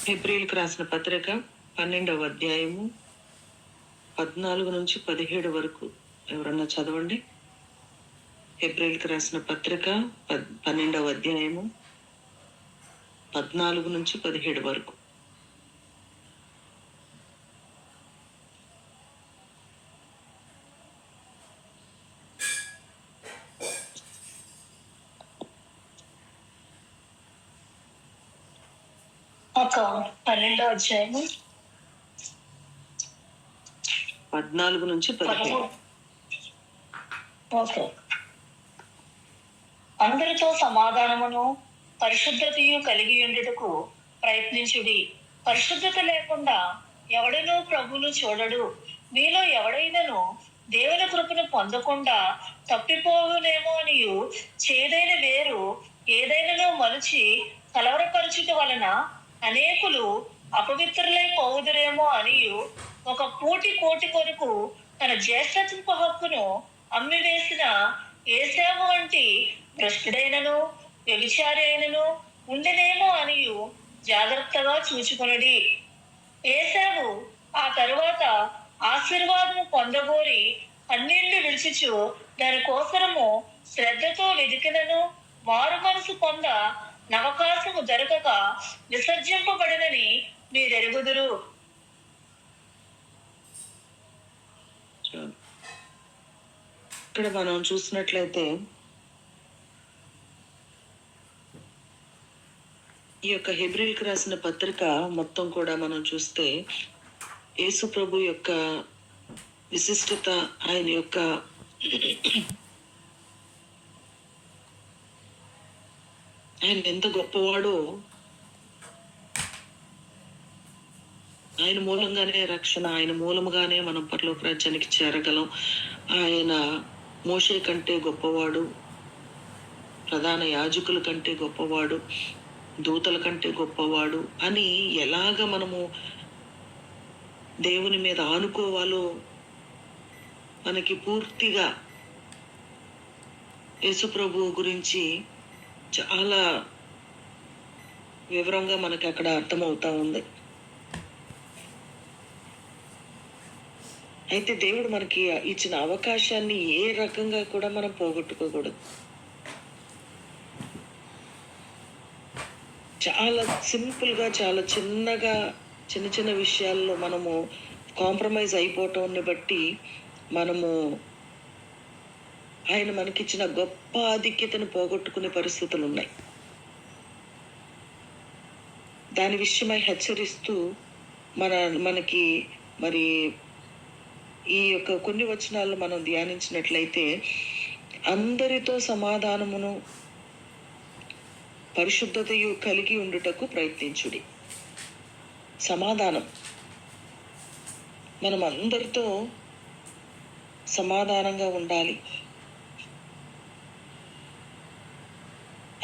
హెబ్రీయులకు రాసిన పత్రిక 12వ అధ్యాయము 14 నుంచి 17 వరకు ఎవరన్నా చదవండి. హెబ్రీయులకు రాసిన పత్రిక 12వ అధ్యాయము 14 నుంచి 17 వరకు. ఒక 12వ అధ్యాయము 14 నుంచి 17. ఓకే. అందరితో సమాధానమును పరిశుద్ధతయు కలిగి ఉండుటకు ప్రయత్నించుడి. పరిశుద్ధత లేకుండా ఎవడనూ ప్రభువును చూడడు. మీలో ఎవడైనను దేవుని కృపను పొందకుండా తప్పిపోవునేమో అనియు చేదైన వేరు ఏదైనను మలిచి కలవరపరచుట వలన అనేకులు అపవిత్రులై పోవుదురేమో అనియు ఒక పూటి కోటి కొరకు తన జ్యేష్ఠత్వపు హక్కును అమ్మివేసిన ఏశావు వంటి భ్రష్టుడైనను వ్యభిచారి అయినను ఉండెనేమో అనియు జాగ్రత్తగా చూచుకొనుడి. ఏశావు ఆ తరువాత ఆశీర్వాదము పొందగోరి అన్నిళ్ళు విడిచిచు దాని కోసరము శ్రద్ధతో వెదికినను మారు మనసు పొంద నవకాశము దొరకక విసర్జింపబడినని మీరెరుగుదురు. ఇక్కడ మనం చూసినట్లయితే ఈ యొక్క హెబ్రీయులకు రాసిన పత్రిక మొత్తం కూడా మనం చూస్తే యేసు ప్రభు యొక్క విశిష్టత, ఆయన యొక్క ఆయన ఎంత గొప్పవాడో, ఆయన మూలంగానే రక్షణ, ఆయన మూలముగానే మనం పరలోక రాజ్యానికి చేరగలం. ఆయన మోషే కంటే గొప్పవాడు, ప్రధాన యాజకుల కంటే గొప్పవాడు, దూతల కంటే గొప్పవాడు అని ఎలాగ మనము దేవుని మీద ఆనుకోవాలో మనకి పూర్తిగా యేసుప్రభు గురించి చాలా వివరంగా మనకి అక్కడ అర్థమవుతా ఉంది. అయితే దేవుడు మనకి ఇచ్చిన అవకాశాన్ని ఏ రకంగా కూడా మనం పోగొట్టుకోకూడదు. చాలా సింపుల్గా, చాలా చిన్నగా, చిన్న చిన్న విషయాల్లో మనము కాంప్రమైజ్ అయిపోవటాన్ని బట్టి మనము ఆయన మనకిచ్చిన గొప్ప ఆధిక్యతను పోగొట్టుకునే పరిస్థితులు ఉన్నాయి. దాని విషయమై హెచ్చరిస్తూ మనకి మరి ఈ యొక్క కొన్ని వచనాలు మనం ధ్యానించినట్లయితే, అందరితో సమాధానమును పరిశుద్ధతయు కలిగి ఉండుటకు ప్రయత్నించుడి. సమాధానం, మనం అందరితో సమాధానంగా ఉండాలి.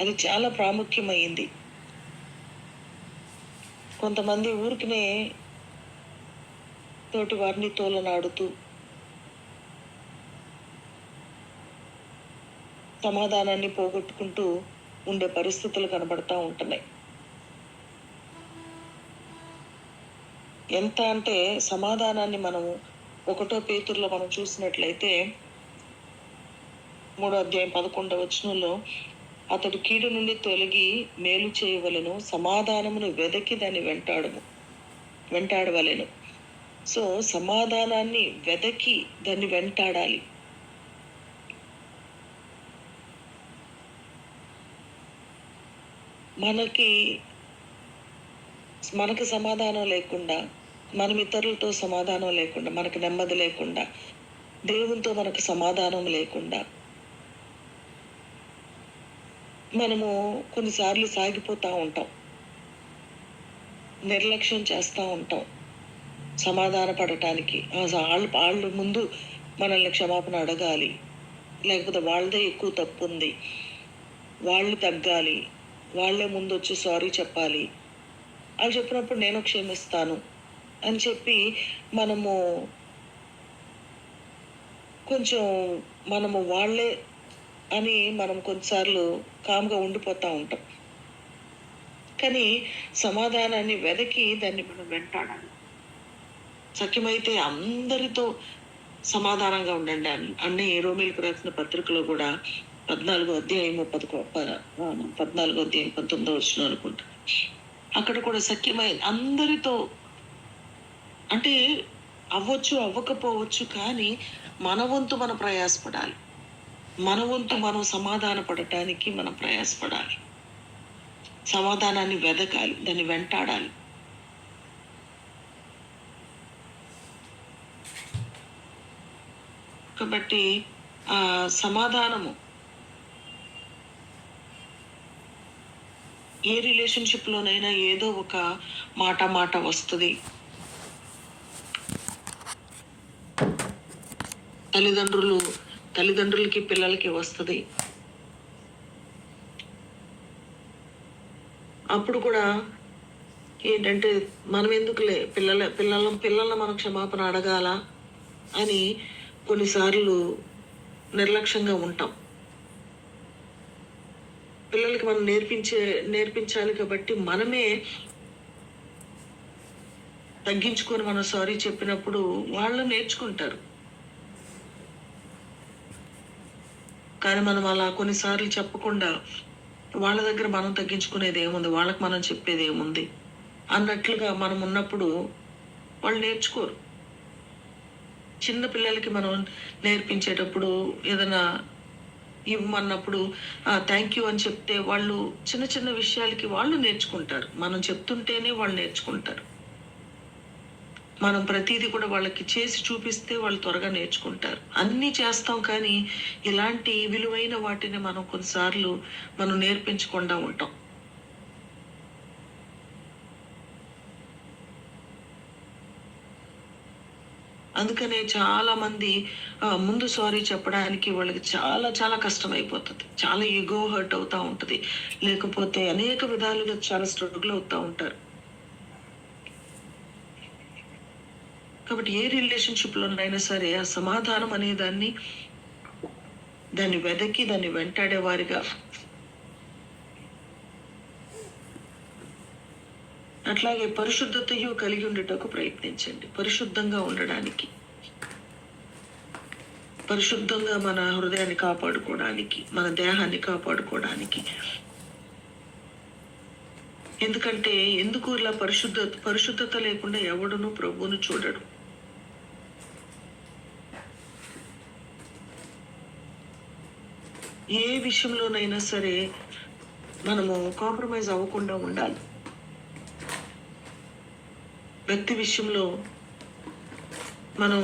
అది చాలా ప్రాముఖ్యమైంది. కొంతమంది ఊరికినే తోటి వారిని తోలనాడుతూ సమాధానాన్ని పోగొట్టుకుంటూ ఉండే పరిస్థితులు కనబడతా ఉంటున్నాయి. ఎంత అంటే సమాధానాన్ని మనము 1 పేతురులో మనం చూసినట్లయితే 3వ అధ్యాయం 11వ వచనంలో, అతడు కీడు నుండి తొలగి మేలు చేయవలెను, సమాధానమును వెదకి దాన్ని వెంటాడవలెను. సో సమాధానాన్ని వెదకి దాన్ని వెంటాడాలి. మనకి సమాధానం లేకుండా, మనం ఇతరులతో సమాధానం లేకుండా, మనకు నెమ్మది లేకుండా, దేవునితో మనకు సమాధానం లేకుండా మనము కొన్నిసార్లు సాగిపోతూ ఉంటాం, నిర్లక్ష్యం చేస్తూ ఉంటాం. సమాధాన పడటానికి వాళ్ళు ముందు మనల్ని క్షమాపణ అడగాలి, లేకపోతే వాళ్ళదే ఎక్కువ తప్పు ఉంది, వాళ్ళు తగ్గాలి, వాళ్ళే ముందు వచ్చి సారీ చెప్పాలి, అని చెప్పినప్పుడు నేను క్షమిస్తాను అని చెప్పి మనము వాళ్ళే అని మనం కొన్నిసార్లు కామ్గా ఉండిపోతూ ఉంటాం. చక్కని సమాధానాన్ని వెదకి దాన్ని మనం వెంటాడాలి. సఖ్యమైతే అందరితో సమాధానంగా ఉండండి అన్నీ రోమీలకు రాసిన పత్రికలో కూడా 14వ అధ్యాయం 19వ వచనం అనుకుంటా. అక్కడ కూడా సఖ్యమై అందరితో, అంటే అవ్వచ్చు అవ్వకపోవచ్చు, కానీ మన వంతు మనం ప్రయాసపడాలి. మన వంతు మనం సమాధాన పడటానికి మనం ప్రయాసపడాలి. సమాధానాన్ని వెదకాలి, దాన్ని వెంటాడాలి. కాబట్టి ఆ సమాధానము ఏ రిలేషన్షిప్ లోనైనా ఏదో ఒక మాట వస్తుంది. తల్లిదండ్రులకి పిల్లలకి వస్తుంది. అప్పుడు కూడా ఏంటంటే మనం ఎందుకులే పిల్లల మనం క్షమాపణ అడగాల అని కొన్నిసార్లు నిర్లక్ష్యంగా ఉంటాం. పిల్లలకి మనం నేర్పించాలి కాబట్టి మనమే తగ్గించుకొని మనం సారీ చెప్పినప్పుడు వాళ్ళు నేర్చుకుంటారు. కానీ మనం అలా కొన్నిసార్లు చెప్పకుండా వాళ్ళ దగ్గర మనం తగ్గించుకునేది ఏముంది, వాళ్ళకి మనం చెప్పేది ఏముంది అన్నట్లుగా మనం ఉన్నప్పుడు వాళ్ళు నేర్చుకోరు. చిన్న పిల్లలకి మనం నేర్పించేటప్పుడు ఏదైనా ఇవ్వమన్నప్పుడు థ్యాంక్ యూ అని చెప్తే వాళ్ళు చిన్న చిన్న విషయాలకి వాళ్ళు నేర్చుకుంటారు. మనం చెప్తుంటేనే వాళ్ళు నేర్చుకుంటారు. మనం ప్రతిదీ కూడా వాళ్ళకి చేసి చూపిస్తే వాళ్ళు త్వరగా నేర్చుకుంటారు. అన్నీ చేస్తాం, కానీ ఇలాంటి విలువైన వాటిని మనం కొన్నిసార్లు మనం నేర్పించకుండా ఉంటాం. అందుకనే చాలా మంది ముందు సారీ చెప్పడానికి వాళ్ళకి చాలా చాలా కష్టం అయిపోతుంది. చాలా ఈగో హర్ట్ అవుతా ఉంటుంది. లేకపోతే అనేక విధాలుగా చాలా స్ట్రగుల్ అవుతా ఉంటారు. కాబట్టి ఏ రిలేషన్షిప్ లోనైనా సరే ఆ సమాధానం అనే దాన్ని వెదకి దాన్ని వెంటాడే వారిగా, అట్లాగే పరిశుద్ధతయు కలిగి ఉండేటకు ప్రయత్నించండి. పరిశుద్ధంగా ఉండడానికి, పరిశుద్ధంగా మన హృదయాన్ని కాపాడుకోవడానికి, మన దేహాన్ని కాపాడుకోవడానికి. ఎందుకంటే ఎందుకు ఇలా పరిశుద్ధత లేకుండా ఎవడును ప్రభువును చూడడు. ఏ విషయంలోనైనా సరే మనము కాంప్రమైజ్ అవ్వకుండా ఉండాలి. వ్యక్తి విషయంలో మనం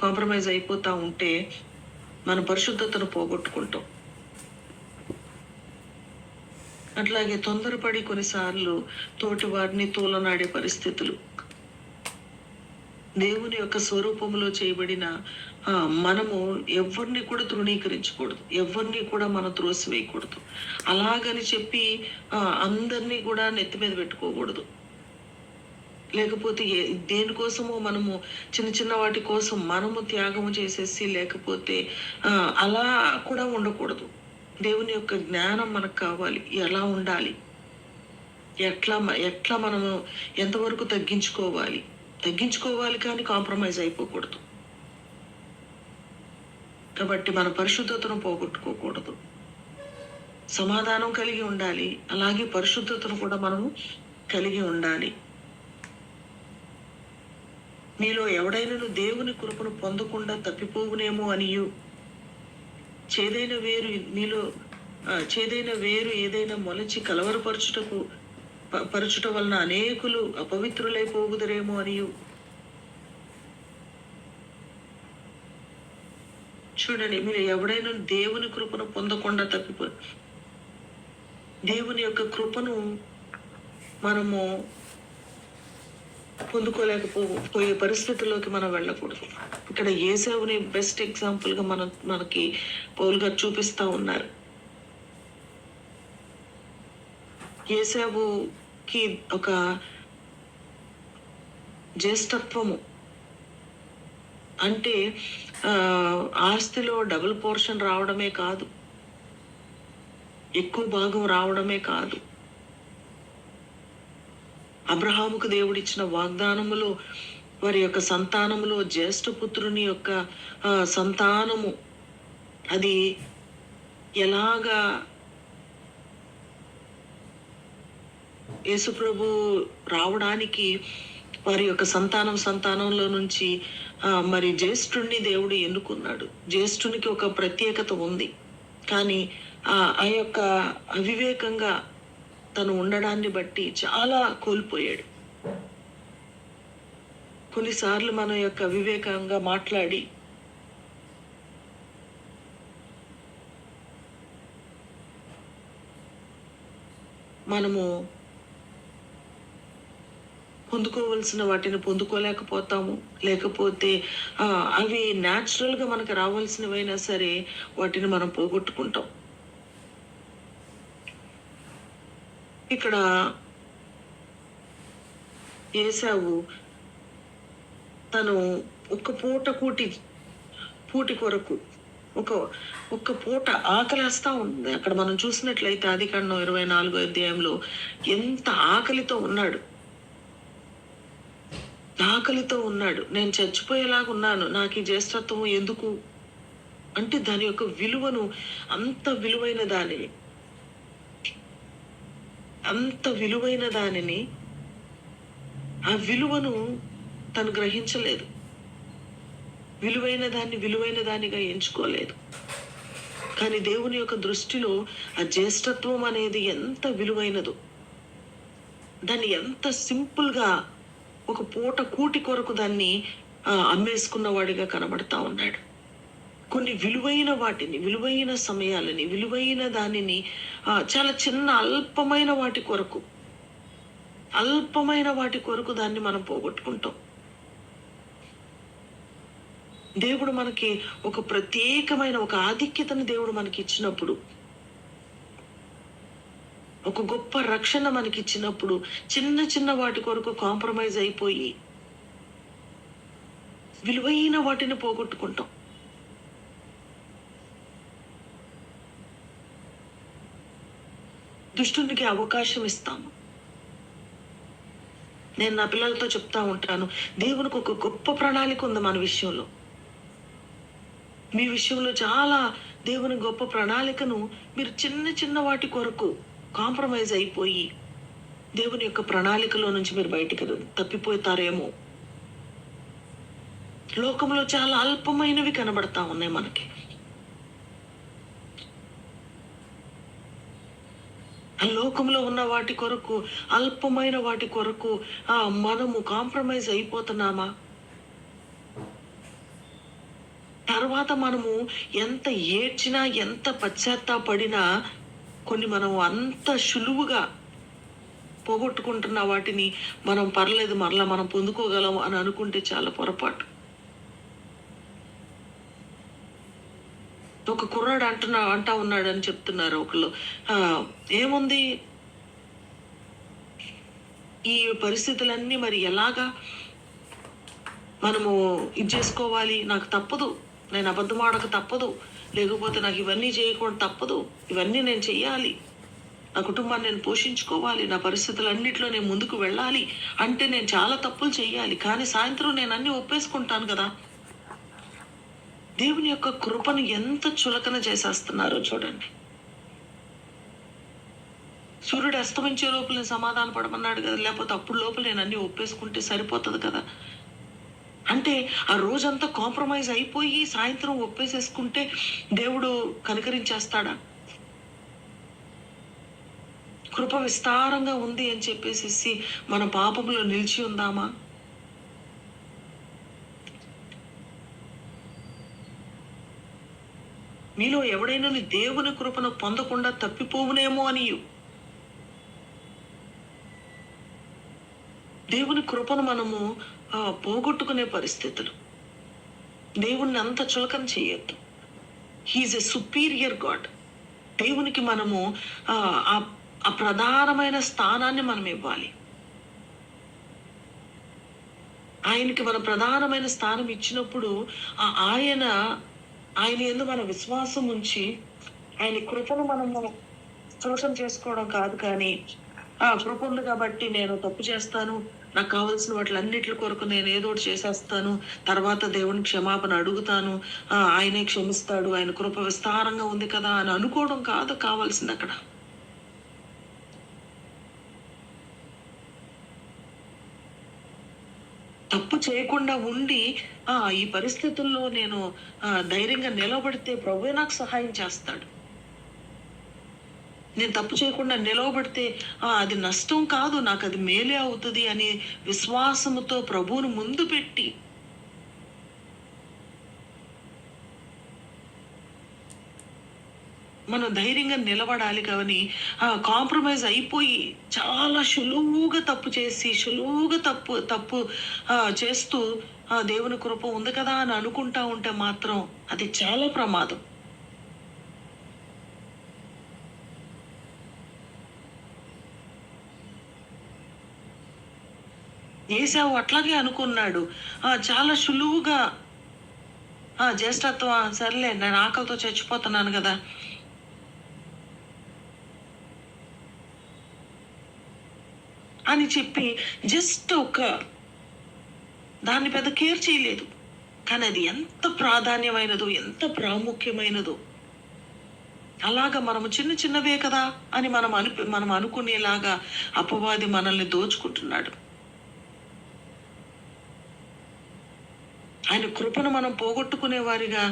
కాంప్రమైజ్ అయిపోతా ఉంటే మన పరిశుద్ధతను పోగొట్టుకుంటాం. అట్లాగే తొందరపడి కొన్నిసార్లు తోటి వారిని తోలనాడే పరిస్థితులు. దేవుని యొక్క స్వరూపంలో చేయబడిన మనము ఎవరిని కూడా తృణీకరించకూడదు, ఎవరిని కూడా మనం త్రోసివేయకూడదు. అలాగని చెప్పి అందరినీ కూడా నెత్తి మీద పెట్టుకోకూడదు. లేకపోతే దేనికోసమో మనము చిన్న చిన్న వాటి కోసం మనము త్యాగము చేసేసి, లేకపోతే అలా కూడా ఉండకూడదు. దేవుని యొక్క జ్ఞానం మనకు కావాలి. ఎలా ఉండాలి, ఎట్లా మనము ఎంతవరకు తగ్గించుకోవాలి కానీ కాంప్రమైజ్ అయిపోకూడదు. కాబట్టి మన పరిశుద్ధతను పోగొట్టుకోకూడదు. సమాధానం కలిగి ఉండాలి, అలాగే పరిశుద్ధతను కూడా మనము కలిగి ఉండాలి. మీలో ఎవడైనా దేవుని కృపను పొందకుండా తప్పిపోవునేమో అనియు, చేదైన వేరు ఏదైనా మొలచి పరచుట వలన అనేకులు అపవిత్రులైపోగుదరేమో అనియు. చూడండి, మీరు ఎవడైనా దేవుని కృపను పొందకుండా దేవుని యొక్క కృపను మనము పొందుకోలేకపోయే పరిస్థితుల్లోకి మనం వెళ్ళకూడదు. ఇక్కడ యేసేవుని బెస్ట్ ఎగ్జాంపుల్ గా మనకి పౌలు గారు చూపిస్తా ఉన్నారు. యేసేవుకి ఒక జ్యేష్ఠత్వము అంటే ఆస్తిలో డబుల్ పోర్షన్ రావడమే కాదు, ఎక్కువ భాగం రావడమే కాదు, అబ్రహాముకు దేవుడిచ్చిన వాగ్దానములో వారి యొక్క సంతానములో జ్యేష్ఠ పుత్రుని యొక్క సంతానము అది ఎలాగా యేసుప్రభు రావడానికి వారి యొక్క సంతానంలో నుంచి మరి జ్యేష్ఠుణ్ణి దేవుడు ఎన్నుకున్నాడు. జ్యేష్ఠునికి ఒక ప్రత్యేకత ఉంది, కానీ ఆ యొక్క అవివేకంగా తను ఉండడాన్ని బట్టి చాలా కోల్పోయాడు. కొన్నిసార్లు మన యొక్క అవివేకంగా మాట్లాడి మనము పొందుకోవలసిన వాటిని పొందుకోలేకపోతాము, లేకపోతే అవి న్యాచురల్గా మనకు రావాల్సినవైనా సరే వాటిని మనం పోగొట్టుకుంటాం. ఇక్కడ ఏశావు తను ఒక్క పూటి కొరకు ఒక్క పూట ఆకలిస్తా ఉంది. అక్కడ మనం చూసినట్లయితే ఆదికాండం 24వ అధ్యాయంలో ఎంత ఆకలితో ఉన్నాడు. నేను చచ్చిపోయేలాగా ఉన్నాను, నాకు ఈ జ్యేష్ఠత్వం ఎందుకు అంటే దాని యొక్క విలువను, అంత విలువైన దానిని ఆ విలువను తను గ్రహించలేదు, విలువైన దానిగా ఎంచుకోలేదు. కానీ దేవుని యొక్క దృష్టిలో ఆ జ్యేష్ఠత్వం అనేది ఎంత విలువైనదో, దాన్ని ఎంత సింపుల్గా ఒక పూట కూటి కొరకు దాన్ని అమ్మేసుకున్న వాడిగా కనబడతా ఉన్నాడు. కొన్ని విలువైన వాటిని, విలువైన సమయాలని, విలువైన దానిని చాలా చిన్న అల్పమైన వాటి కొరకు దాన్ని మనం పోగొట్టుకుంటాం. దేవుడు మనకి ఒక ప్రత్యేకమైన ఒక ఆధిక్యతను దేవుడు మనకి ఇచ్చినప్పుడు, ఒక గొప్ప రక్షణ మనకి ఇచ్చినప్పుడు చిన్న వాటి కొరకు కాంప్రమైజ్ అయిపోయి విలువైన వాటిని పోగొట్టుకుంటాం. దుష్టునికి అవకాశం ఇస్తాము. నేను నా పిల్లలతో చెప్తా ఉంటాను, దేవునికి ఒక గొప్ప ప్రణాళిక ఉంది మన విషయంలో. మీ విషయంలో చాలా దేవుని గొప్ప ప్రణాళికను మీరు చిన్న వాటి కొరకు కాంప్రమైజ్ అయిపోయి దేవుని యొక్క ప్రణాళికలో నుంచి మీరు బయటికి తప్పిపోతారేమో. లోకంలో చాలా అల్పమైనవి కనబడతా ఉన్నాయి మనకి. ఆ లోకంలో ఉన్న వాటి కొరకు, అల్పమైన వాటి కొరకు మనము కాంప్రమైజ్ అయిపోతున్నామా? తర్వాత మనము ఎంత ఏడ్చినా, ఎంత పశ్చాత్తాపడినా కొన్ని మనం అంత సులువుగా పోగొట్టుకుంటున్న వాటిని మనం పర్లేదు మరలా మనం పొందుకోగలం అని అనుకుంటే చాలా పొరపాటు. ఒక కుర్రాడు అంటా ఉన్నాడని చెప్తున్నారు ఒకళ్ళు. ఏముంది ఈ పరిస్థితులన్నీ మరి ఎలాగా మనము ఇది చేసుకోవాలి? నాకు తప్పదు, నేను అబద్ధం ఆడక తప్పదు, లేకపోతే నాకు ఇవన్నీ చేయకుండా తప్పదు, ఇవన్నీ నేను చెయ్యాలి, నా కుటుంబాన్ని నేను పోషించుకోవాలి, నా పరిస్థితులన్నిట్లో నేను ముందుకు వెళ్ళాలి అంటే నేను చాలా తప్పులు చెయ్యాలి, కానీ సాయంత్రం నేను అన్ని ఒప్పేసుకుంటాను కదా. దేవుని యొక్క కృపను ఎంత చులకన చేసేస్తున్నారో చూడండి. సూర్యుడు అస్తమించే లోపల సమాధాన పడమన్నాడు కదా, లేకపోతే అప్పుడు లోపల నేను అన్ని ఒప్పేసుకుంటే సరిపోతుంది కదా. అంటే ఆ రోజంతా కాంప్రమైజ్ అయిపోయి సాయంత్రం ఒప్పేసేసుకుంటే దేవుడు కనికరించేస్తాడా? కృప విస్తారంగా ఉంది అని చెప్పేసి మన పాపంలో నిలిచి ఉందామా? మీలో ఎవడైనా దేవుని కృపను పొందకుండా తప్పిపోవునేమో అని, దేవుని కృపను మనము పోగొట్టుకునే పరిస్థితులు. దేవుణ్ణి అంత చులకన చేయొద్దు. హీఈస్ ఎ సుపీరియర్ గాడ్. దేవునికి మనము ఆ ప్రధానమైన స్థానాన్ని మనం ఇవ్వాలి. ఆయనకి మన ప్రధానమైన స్థానం ఇచ్చినప్పుడు ఆయన యందు మన విశ్వాసం ఉంచి ఆయన కృపను మనము శోషణ చేసుకోవడం కాదు, కానీ కృప ఉంది కాబట్టి నేను తప్పు చేస్తాను, నాకు కావాల్సిన వాటిలన్నిటి కొరకు నేను ఏదో ఒకటి చేసేస్తాను, తర్వాత దేవుని క్షమాపణ అడుగుతాను, ఆయనే క్షమిస్తాడు, ఆయన కృప విస్తారంగా ఉంది కదా అని అనుకోవడం కాదు కావాల్సింది అక్కడ. తప్పు చేయకుండా ఉండి ఈ పరిస్థితుల్లో నేను ధైర్యంగా నిలబడితే ప్రభువే నాకు సహాయం చేస్తాడు. నేను తప్పు చేయకుండా నిలవబడితే అది నష్టం కాదు, నాకు అది మేలే అవుతుంది అని విశ్వాసముతో ప్రభువును ముందు పెట్టి మనం ధైర్యంగా నిలబడాలి. కానీ కాంప్రమైజ్ అయిపోయి చాలా సులువుగా తప్పు చేసి సులువుగా తప్పు చేస్తూ దేవుని కృప ఉంది కదా అని అనుకుంటా ఉంటే మాత్రం అది చాలా ప్రమాదం. ఏశావు అట్లాగే అనుకున్నాడు. చాలా సులువుగా జ్యేష్ఠత్వం, సర్లే నేను ఆకలితో చచ్చిపోతున్నాను కదా, అని చెప్పి జస్ట్ దాన్ని పెద్ద కేర్ చేయలేదు. కానీ అది ఎంత ప్రాధాన్యమైనదో, ఎంత ప్రాముఖ్యమైనదో. అలాగా మనము చిన్న చిన్నవే కదా అని మనం అనుకునేలాగా అపవాది మనల్ని దోచుకుంటున్నాడు. ఆయన కృపను మనం పోగొట్టుకునే వారిగా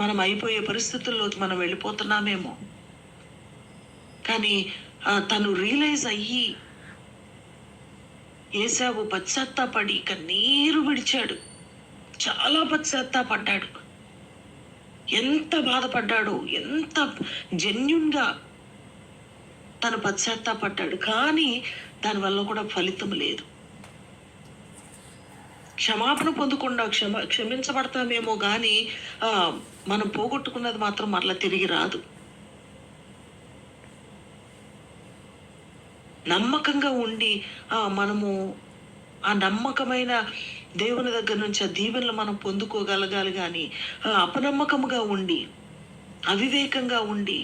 మనం అయిపోయే పరిస్థితుల్లోకి మనం వెళ్ళిపోతున్నామేమో. కానీ తను రియలైజ్ అయ్యి ఏశావు పశ్చాత్తాపడి కన్నీరు విడిచాడు, చాలా పశ్చాత్తాపడ్డాడు. ఎంత బాధపడ్డాడు, ఎంత జెన్యూన్గా తను పశ్చాత్తాపడ్డాడు. కానీ దానివల్ల కూడా ఫలితం లేదు. క్షమాపణ పొందకుండా క్షమించబడతామేమో కానీ మనం పోగొట్టుకున్నది మాత్రం మరలా తిరిగి రాదు. నమ్మకంగా ఉండి మనము ఆ నమ్మకమైన దేవుని దగ్గర నుంచి ఆ దీవెనలు మనం పొందుకోగలగాలి. కానీ అపనమ్మకముగా ఉండి, అవివేకంగా ఉండి,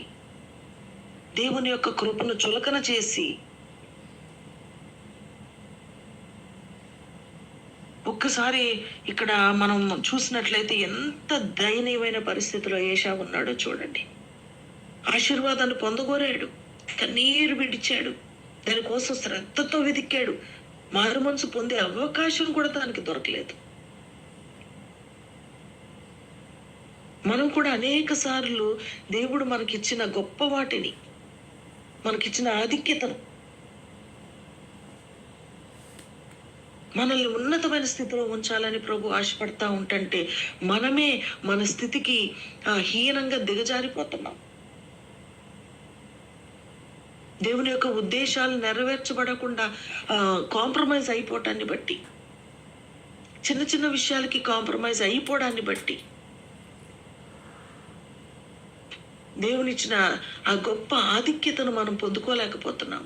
దేవుని యొక్క కృపను చులకన చేసి, ఒక్కసారి ఇక్కడ మనం చూసినట్లయితే ఎంత దయనీయమైన పరిస్థితిలో ఏశావు ఉన్నాడో చూడండి. ఆశీర్వాదాన్ని పొందగోరాడు, కన్నీరు విడిచాడు, దానికోసం శ్రద్ధతో వెతికాడు, మారు మనసు పొందే అవకాశం కూడా దానికి దొరకలేదు. మనం కూడా అనేక సార్లు దేవుడు మనకిచ్చిన గొప్ప వాటిని, మనకిచ్చిన ఆధిక్యతను, మనల్ని ఉన్నతమైన స్థితిలో ఉంచాలని ప్రభు ఆశపడతా ఉంటంటే మనమే మన స్థితికి హీనంగా దిగజారిపోతున్నాం. దేవుని యొక్క ఉద్దేశాలు నెరవేర్చబడకుండా కాంప్రమైజ్ అయిపోవటాన్ని బట్టి, చిన్న చిన్న విషయాలకి కాంప్రమైజ్ అయిపోవడాన్ని బట్టి దేవునిచ్చిన ఆ గొప్ప ఆధిక్యతను మనం పొందుకోలేకపోతున్నాం.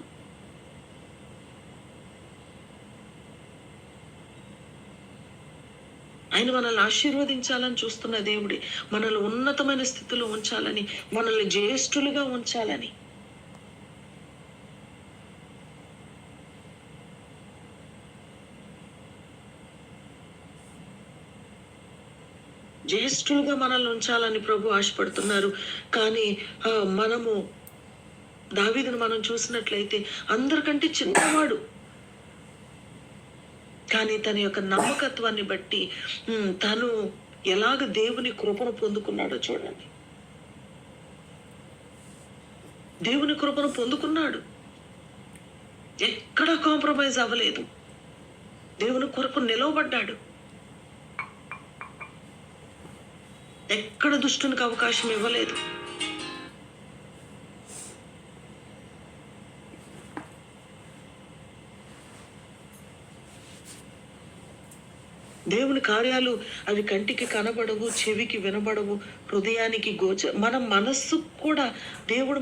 ఆయన మనల్ని ఆశీర్వదించాలని చూస్తున్న దేవుడి, మనల్ని ఉన్నతమైన స్థితిలో ఉంచాలని, మనల్ని జ్యేష్ఠులుగా ఉంచాలని. జ్యేష్ఠులుగా మనల్ని ఉంచాలని ప్రభు ఆశపడుతున్నారు. కానీ మనము దావీదును మనం చూసినట్లయితే అందరికంటే చిన్నవాడు, కానీ తన యొక్క నమ్మకత్వాన్ని బట్టి తను ఎలాగ దేవుని కృపను పొందుకున్నాడో చూడండి. దేవుని కృపను పొందుకున్నాడు, ఎక్కడా కాంప్రమైజ్ అవ్వలేదు, దేవుని కొరకు నిలవబడ్డాడు, ఎక్కడ దుష్టునికి అవకాశం ఇవ్వలేదు. దేవుని కార్యాలు అవి కంటికి కనబడవు, చెవికి వినబడవు, హృదయానికి మన మనస్సు కూడా దేవుడు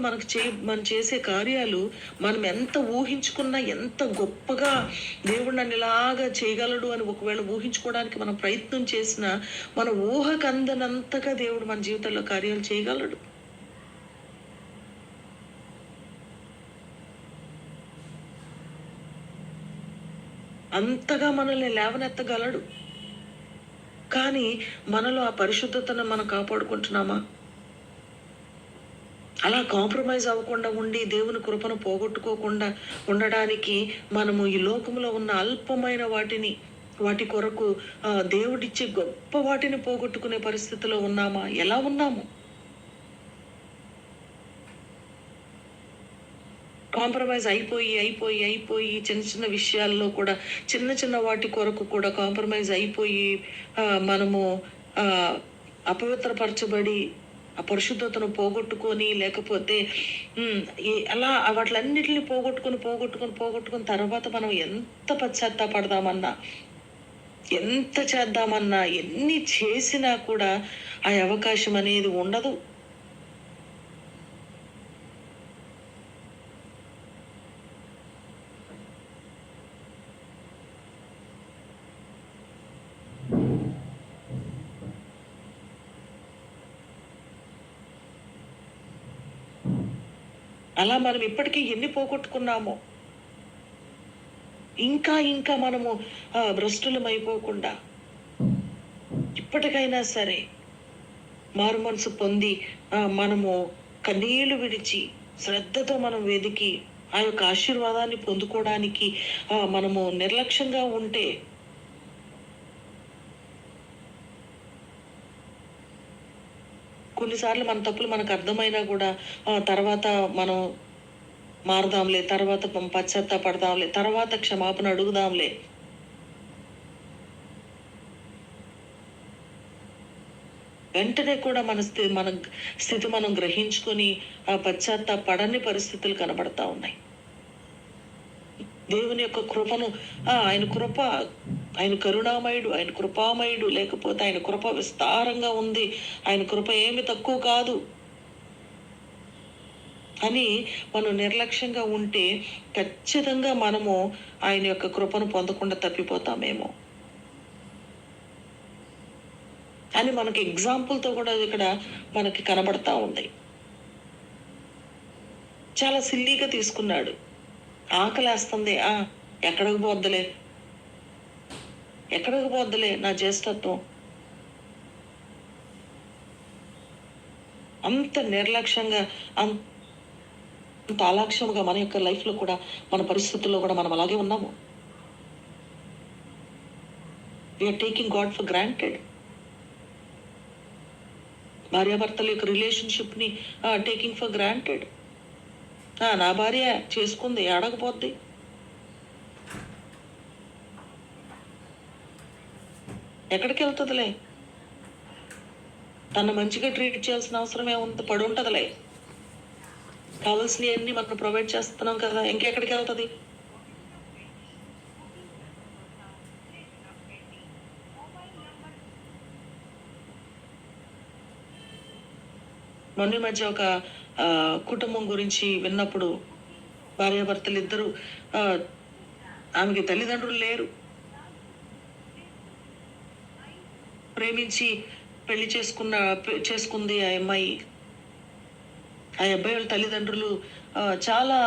మనం చేసే కార్యాలు మనం ఎంత ఊహించుకున్నా, ఎంత గొప్పగా దేవుడు నన్ను ఇలాగా చేయగలడు అని ఒకవేళ ఊహించుకోవడానికి మనం ప్రయత్నం చేసినా మన ఊహకు అందనంతగా దేవుడు మన జీవితంలో కార్యాలు చేయగలడు. అంతగా మనల్ని లేవనెత్తగలడు. కానీ మనలో ఆ పరిశుద్ధతను మనం కాపాడుకుంటున్నామా? అలా కాంప్రమైజ్ అవ్వకుండా ఉండి దేవుని కృపను పోగొట్టుకోకుండా ఉండడానికి మనము ఈ లోకంలో ఉన్న అల్పమైన వాటి కొరకు దేవుడిచ్చే గొప్ప వాటిని పోగొట్టుకునే పరిస్థితిలో ఉన్నామా? ఎలా ఉన్నాము? కాంప్రమైజ్ అయిపోయి చిన్న చిన్న విషయాల్లో కూడా, చిన్న చిన్న వాటి కొరకు కూడా కాంప్రమైజ్ అయిపోయి మనము అపవిత్రపరచబడి ఆ పరిశుద్ధతను పోగొట్టుకొని, లేకపోతే అలా వాటిలన్నిటిని పోగొట్టుకొని తర్వాత మనం ఎంత పశ్చాత్తాపడదామన్నా, ఎంత చేద్దామన్నా, ఎన్ని చేసినా కూడా ఆ అవకాశం అనేది ఉండదు. అలా మనం ఇప్పటికీ ఎన్ని పోగొట్టుకున్నామో. ఇంకా మనము భ్రష్టులమైపోకుండా ఇప్పటికైనా సరే మారు మనసు పొంది మనము కన్నీళ్లు విడిచి శ్రద్ధతో మనం వెదికి ఆ యొక్క ఆశీర్వాదాన్ని పొందుకోవడానికి మనము నిర్లక్ష్యంగా ఉంటే కొన్నిసార్లు మన తప్పులు మనకు అర్థమైనా కూడా తర్వాత మనం మారదాంలే, తర్వాత పశ్చాత్తాపడదాంలే, తర్వాత క్షమాపణ అడుగుదాంలే. వెంటనే కూడా మన స్థితి మనం గ్రహించుకొని పశ్చాత్తాపడని పరిస్థితులు కనబడతా ఉన్నాయి. దేవుని యొక్క కృపను ఆయన కరుణామయుడు, ఆయన కృపామయుడు, లేకపోతే ఆయన కృప విస్తారంగా ఉంది, ఆయన కృప ఏమి తక్కువ కాదు అని మనం నిర్లక్ష్యంగా ఉంటే ఖచ్చితంగా మనము ఆయన యొక్క కృపను పొందకుండా తప్పిపోతామేమో అని మనకి ఎగ్జాంపుల్తో కూడా ఇక్కడ మనకి కనబడతా ఉంది. చాలా సిల్లీగా తీసుకున్నాడు. ఆకలేస్తుంది, ఎక్కడికి పోద్దులే నా జ్యేష్ఠత్వం. అంత నిర్లక్ష్యంగా, అంత అలక్ష్యంగా మన యొక్క లైఫ్లో కూడా, మన పరిస్థితుల్లో కూడా మనం అలాగే ఉన్నాము. We're taking God for granted. భార్యాభర్తల యొక్క రిలేషన్షిప్ని టేకింగ్ ఫర్ గ్రాంటెడ్. నా భార్య చేసుకుంది, అడగపోద్ది. ఎక్కడికి వెళ్తుందిలే, తను మంచిగా ట్రీట్ చేయాల్సిన అవసరం ఏముంది, పడి ఉంటుందిలే, కావాల్సినవన్నీ మనం ప్రొవైడ్ చేస్తున్నాం కదా, ఇంకెక్కడికి వెళ్తుంది? మొన్న మధ్య ఒక కుటుంబం గురించి విన్నప్పుడు భార్యాభర్తలు ఇద్దరు, ఆమెకి తల్లిదండ్రులు లేరు, ప్రేమించి పెళ్లి చేసుకుంది ఆ అమ్మాయి. ఆ అబ్బాయి వాళ్ళ తల్లిదండ్రులు చాలా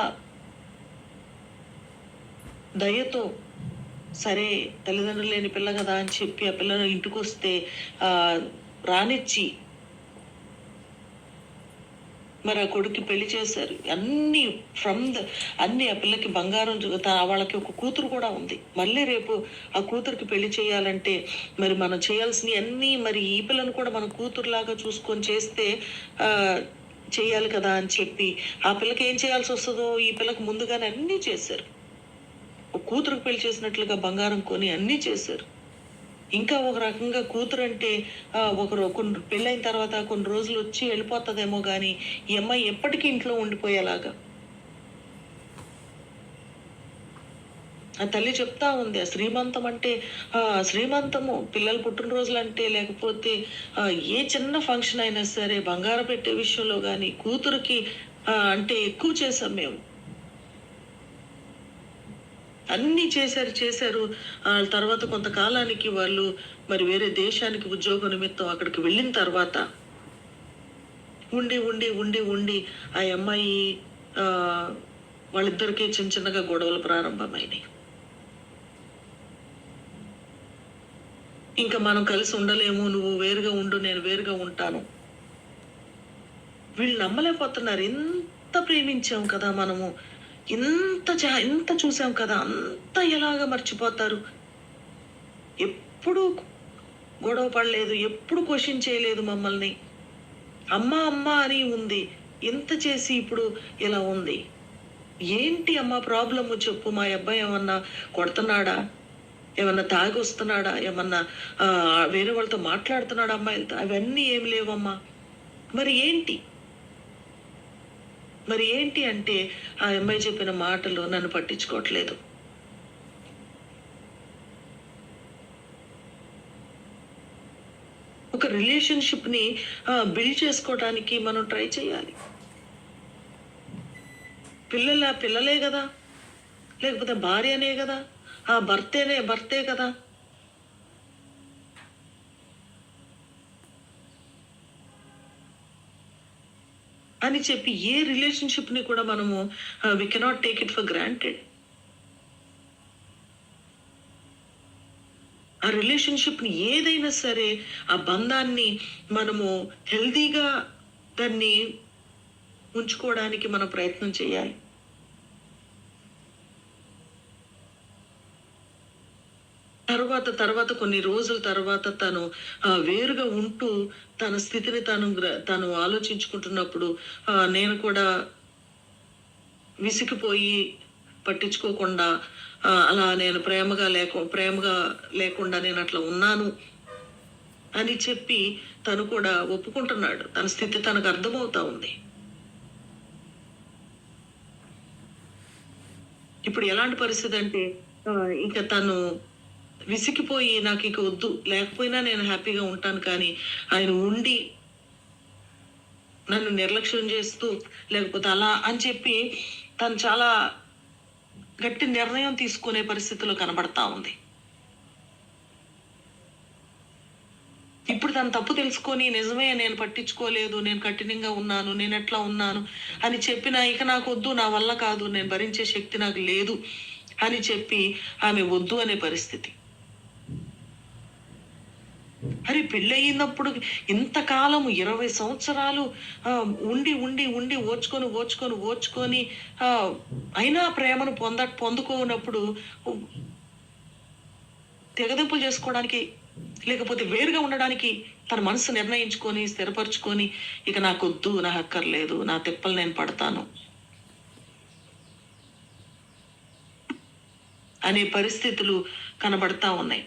దయతో, సరే తల్లిదండ్రులు లేని పిల్ల కదా అని చెప్పి ఆ పిల్లను ఇంటికి వస్తే రానిచ్చి మరి ఆ కొడుక్కి పెళ్లి చేశారు. అన్ని ఆ పిల్లకి బంగారం, వాళ్ళకి ఒక కూతురు కూడా ఉంది. మళ్ళీ రేపు ఆ కూతురికి పెళ్లి చేయాలంటే మరి మనం చేయాల్సినవి అన్నీ, మరి ఈ పిల్లను కూడా మన కూతురులాగా చూసుకొని చేస్తే చేయాలి కదా అని చెప్పి ఆ పిల్లకి ఏం చేయాల్సి వస్తుందో ఈ పిల్లకి ముందుగానే అన్నీ చేశారు. ఒక కూతురుకు పెళ్లి చేసినట్లుగా బంగారం కొని అన్నీ చేశారు. ఇంకా ఒక రకంగా కూతురు అంటే కొన్ని పెళ్ళైన తర్వాత కొన్ని రోజులు వచ్చి వెళ్ళిపోతుందేమో కానీ ఈ అమ్మాయి ఎప్పటికీ ఇంట్లో ఉండిపోయేలాగా ఆ తల్లి చెప్తా ఉంది. ఆ శ్రీమంతం అంటే శ్రీమంతము, పిల్లల పుట్టినరోజులు అంటే, లేకపోతే ఏ చిన్న ఫంక్షన్ అయినా సరే బంగారం పెట్టే విషయంలో కానీ కూతురికి అంటే ఎక్కువ చేసాం మేము. అన్నీ చేశారు. తర్వాత కొంతకాలానికి వాళ్ళు మరి వేరే దేశానికి ఉద్యోగ నిమిత్తం అక్కడికి వెళ్ళిన తర్వాత ఉండి ఆ అమ్మాయి వాళ్ళిద్దరికీ చిన్నగా గొడవలు ప్రారంభమైనాయి. ఇంకా మనం కలిసి ఉండలేము, నువ్వు వేరుగా ఉండు, నేను వేరుగా ఉంటాను. వీళ్ళు నమ్మలేకపోతున్నారు. ఎంత ప్రేమించాం కదా మనము, ఇంత చూసాం కదా, అంత ఎలాగా మర్చిపోతారు? ఎప్పుడు గొడవ పడలేదు, ఎప్పుడు క్వశ్చన్ చేయలేదు మమ్మల్ని. అమ్మ అమ్మ అని ఉంది, ఇంత చేసి ఇప్పుడు ఇలా ఉంది. ఏంటి అమ్మా ప్రాబ్లము చెప్పు? మా అబ్బాయి ఏమన్నా కొడుతున్నాడా, ఏమన్నా తాగి వస్తున్నాడా, ఏమన్నా వేరే వాళ్ళతో మాట్లాడుతున్నాడా అమ్మాయిలతో? అవన్నీ ఏం లేవమ్మా. మరి ఏంటి అంటే ఆ అమ్మాయి చెప్పిన మాటలు నన్ను పట్టించుకోవట్లేదు. ఒక రిలేషన్షిప్ ని బిల్డ్ చేసుకోవడానికి మనం ట్రై చేయాలి. పిల్లలే కదా, లేకపోతే భార్యనే కదా, ఆ భర్తే కదా. అని చెప్పి ఏ రిలేషన్షిప్ ని కూడా మనము we cannot take it for granted. ఆ రిలేషన్షిప్ ని ఏదైనా సరే, ఆ బంధాన్ని మనము హెల్దీగా దాన్ని ఉంచుకోవడానికి మనం ప్రయత్నం చేయాలి. తర్వాత కొన్ని రోజుల తర్వాత తను వేరుగా ఉంటూ తన స్థితిని తను ఆలోచించుకుంటున్నప్పుడు నేను కూడా విసిగిపోయి పట్టించుకోకుండా అలా నేను ప్రేమగా లేకుండా నేను అట్లా ఉన్నాను అని చెప్పి తను కూడా ఒప్పుకుంటున్నాడు. తన స్థితి తనకు అర్థమవుతా ఉంది. ఇప్పుడు ఎలాంటి పరిస్థితి అంటే ఇంకా తను విసిగిపోయి నాకు ఇక వద్దు, లేకపోయినా నేను హ్యాపీగా ఉంటాను, కానీ ఆయన ఉండి నన్ను నిర్లక్ష్యం చేస్తూ లేకపోతే అలా అని చెప్పి తను చాలా గట్టి నిర్ణయం తీసుకునే పరిస్థితిలో కనబడతా ఉంది. ఇప్పుడు తను తప్పు తెలుసుకొని నిజమే నేను పట్టించుకోలేదు, నేను కఠినంగా ఉన్నాను, నేను ఎట్లా ఉన్నాను అని చెప్పినా ఇక నాకు వద్దు, నా వల్ల కాదు, నేను భరించే శక్తి నాకు లేదు అని చెప్పి ఆమె వద్దు అనే పరిస్థితి. అరే పెళ్ళయినప్పుడు ఇంతకాలము 20 సంవత్సరాలు ఉండి ఉండి ఉండి ఓర్చుకొని అయినా ప్రేమను పొందుకోనప్పుడు తెగదింపులు చేసుకోవడానికి లేకపోతే వేరుగా ఉండడానికి తన మనసు నిర్ణయించుకొని స్థిరపరచుకొని ఇక నాకొద్దు, నా హక్కర్లేదు, నా తిప్పలు నేను పడతాను అనే పరిస్థితులు కనబడతా ఉన్నాయి.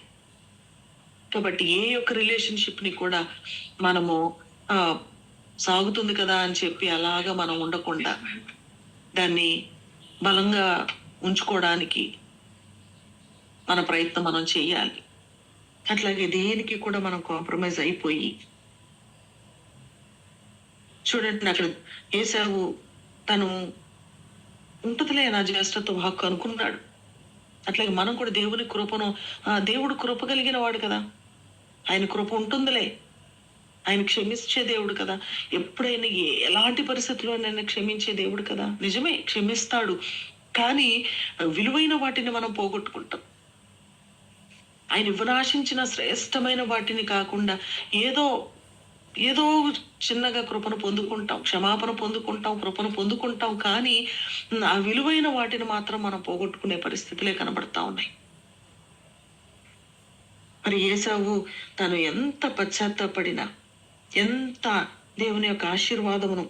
కాబట్టి ఏ యొక్క రిలేషన్షిప్ ని కూడా మనము సాగుతుంది కదా అని చెప్పి అలాగా మనం ఉండకుండా దాన్ని బలంగా ఉంచుకోవడానికి మన ప్రయత్నం మనం చేయాలి. అట్లాగే దేనికి కూడా మనం కాంప్రమైజ్ అయిపోయి చూడండి, అక్కడ ఏసావు తను ఉంటుందిలే నా జ్యేష్ఠత్వ హక్కు అనుకున్నాడు. అట్లాగే మనం కూడా దేవుని కృపను దేవుడు కృప కలిగిన వాడు కదా, ఆయన కృప ఉంటుందిలే, ఆయన క్షమించే దేవుడు కదా, ఎప్పుడైనా ఎలాంటి పరిస్థితుల్లోనైనా క్షమించే దేవుడు కదా. నిజమే క్షమిస్తాడు, కానీ విలువైన వాటిని మనం పోగొట్టుకుంటాం. ఆయన ఇవ్వనాశించిన శ్రేష్టమైన వాటిని కాకుండా ఏదో చిన్నగా కృపను పొందుకుంటాం, క్షమాపణ పొందుకుంటాం, కృపను పొందుకుంటాం, కానీ ఆ విలువైన వాటిని మాత్రం మనం పోగొట్టుకునే పరిస్థితులే కనబడతా ఉన్నాయి. మరి ఏసావు తను ఎంత పశ్చాత్తాపడినా, ఎంత దేవుని యొక్క ఆశీర్వాదమును,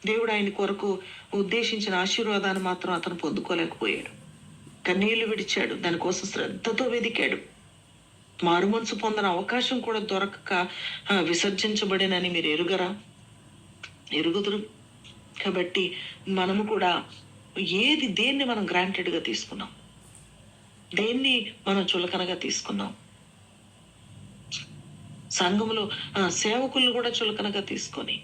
దేవుడు ఆయన కొరకు ఉద్దేశించిన ఆశీర్వాదాన్ని మాత్రం అతను పొందుకోలేకపోయాడు. కన్నీళ్లు విడిచాడు, దానికోసం శ్రద్ధతో వెదికాడు. మారుమనసు పొందిన అవకాశం కూడా దొరకక విసర్జించబడినని మీరు ఎరుగుదురు. కాబట్టి మనము కూడా దేన్ని మనం గ్రాంటెడ్ గా తీసుకున్నాం, దేన్ని మనం చులకనగా తీసుకున్నాం. సంఘంలో సేవకులను కూడా చులకనగా తీసుకొని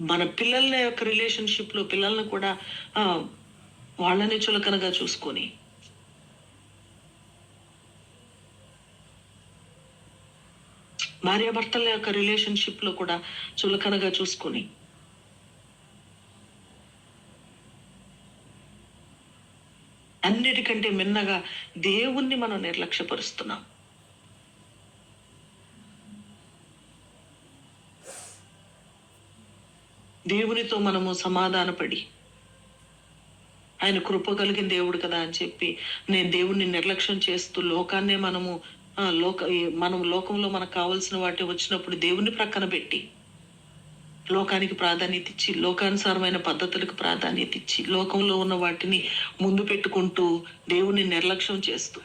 మన పిల్లల యొక్క రిలేషన్షిప్ లో పిల్లల్ని కూడా వాళ్ళని చులకనగా చూసుకొని భార్యాభర్తల యొక్క రిలేషన్షిప్ లో కూడా చులకనగా చూసుకొని అన్నిటికంటే అన్నిటికంటే మిన్నగా దేవుణ్ణి మనం నిర్లక్ష్యపరుస్తున్నాం. దేవునితో మనము సమాధానపడి, ఆయన కృప కలిగిన దేవుడు కదా అని చెప్పి నేను దేవుణ్ణి నిర్లక్ష్యం చేస్తూ లోకాన్నే మనం లోకంలో మనకు కావాల్సిన వాటి వచ్చినప్పుడు దేవుని ప్రక్కన పెట్టి లోకానికి ప్రాధాన్యత ఇచ్చి, లోకానుసారమైన పద్ధతులకు ప్రాధాన్యత ఇచ్చి, లోకంలో ఉన్న వాటిని ముందు పెట్టుకుంటూ దేవుణ్ణి నిర్లక్ష్యం చేస్తూ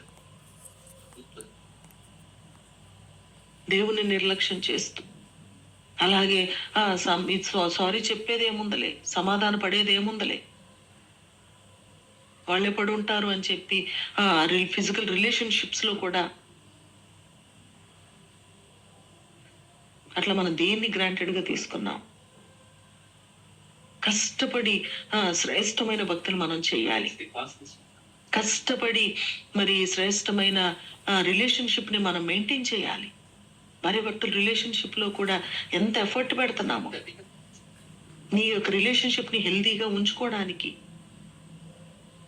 అలాగే సారీ చెప్పేది ఏముందలే, సమాధాన పడేది ఏముందలే, వాళ్ళే పడి ఉంటారు అని చెప్పి ఫిజికల్ రిలేషన్షిప్స్ లో కూడా అట్లా మనం దేన్ని గ్రాంటెడ్ గా తీసుకున్నాం. కష్టపడి శ్రేష్టమైన భక్తులు మనం చేయాలి. కష్టపడి మరి శ్రేష్టమైన రిలేషన్షిప్ ని మనం మెయింటైన్ చేయాలి. భార్య భర్తల రిలేషన్షిప్ లో కూడా ఎంత ఎఫర్ట్ పెడుతున్నాము నీ యొక్క రిలేషన్షిప్ ని హెల్దీగా ఉంచుకోవడానికి,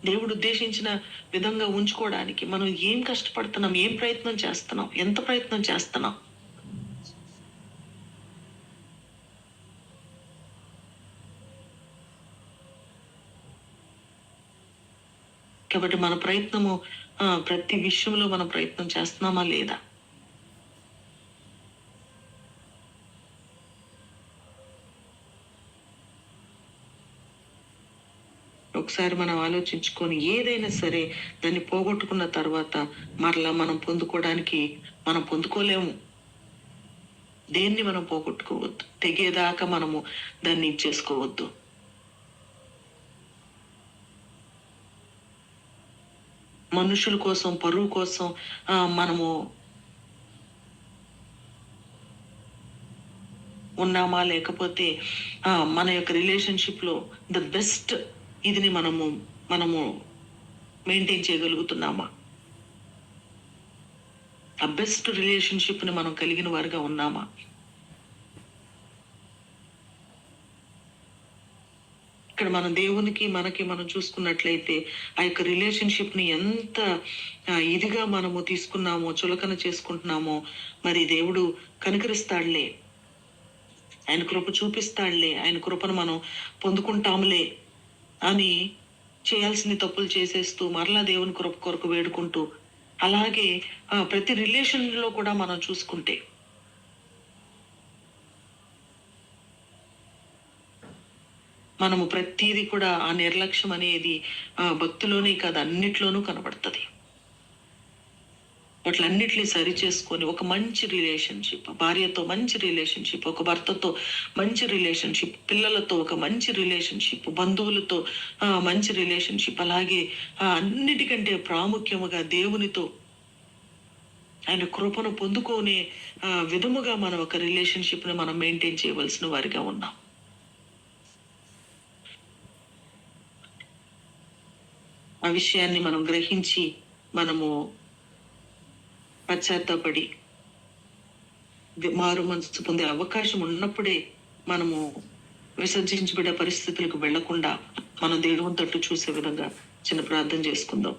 దేవుడు ఉద్దేశించిన విధంగా ఉంచుకోవడానికి మనం ఏం కష్టపడుతున్నాం, ఏం ప్రయత్నం చేస్తున్నాం, ఎంత ప్రయత్నం చేస్తున్నాం. కాబట్టి మన ప్రయత్నము ప్రతి విషయంలో మనం ప్రయత్నం చేస్తున్నామా లేదా? ఒకసారి మనం ఆలోచించుకొని ఏదైనా సరే దాన్ని పోగొట్టుకున్న తర్వాత మరలా మనం పొందుకోలేము. దేన్ని మనం పోగొట్టుకోవద్దు, తెగేదాకా మనము దాన్ని ఇచ్చేసుకోవద్దు. మనుషుల కోసం, పరువు కోసం మనము ఉన్నామా, లేకపోతే మన యొక్క రిలేషన్షిప్ లో ద బెస్ట్ ఇదిని మనము మెయింటైన్ చేయగలుగుతున్నామా? ఆ బెస్ట్ రిలేషన్షిప్ ని మనం కలిగిన వారుగా ఉన్నామా? ఇక్కడ మన దేవునికి మనకి మనం చూసుకున్నట్లయితే ఆ యొక్క రిలేషన్షిప్ ని ఎంత ఇదిగా మనము తీసుకున్నామో, చులకన చేసుకుంటున్నామో, మరి దేవుడు కనికరిస్తాడులే, ఆయన కృప చూపిస్తాడులే, ఆయన కృపను మనం పొందుకుంటాములే అని చేయాల్సిన తప్పులు చేసేస్తూ మరలా దేవుని కృప కొరకు వేడుకుంటూ, అలాగే ప్రతి రిలేషన్ లో కూడా మనం చూసుకుంటే మనము ప్రతిదీ కూడా ఆ నిర్లక్ష్యం అనేది భక్తిలోనే కాదు అన్నిట్లోనూ కనబడుతుంది. వాటిలన్నిటిని సరి చేసుకొని ఒక మంచి రిలేషన్షిప్, భార్యతో మంచి రిలేషన్షిప్, ఒక భర్తతో మంచి రిలేషన్షిప్, పిల్లలతో ఒక మంచి రిలేషన్షిప్, బంధువులతో మంచి రిలేషన్షిప్, అలాగే అన్నిటికంటే ప్రాముఖ్యముగా దేవునితో ఆయన కృపను పొందుకునే విధముగా మనం ఒక రిలేషన్షిప్ ని మనం మెయింటైన్ చేయవలసిన వారిగా ఉన్నాం. ఆ విషయాన్ని మనం గ్రహించి మనము పశ్చాత్తాపడి మారు మనసు పొందే అవకాశం ఉన్నప్పుడే మనము విసర్జించబడే పరిస్థితులకు వెళ్లకుండా మనం దేవుని తట్టు చూసే విధంగా చిన్న ప్రార్థన చేసుకుందాం.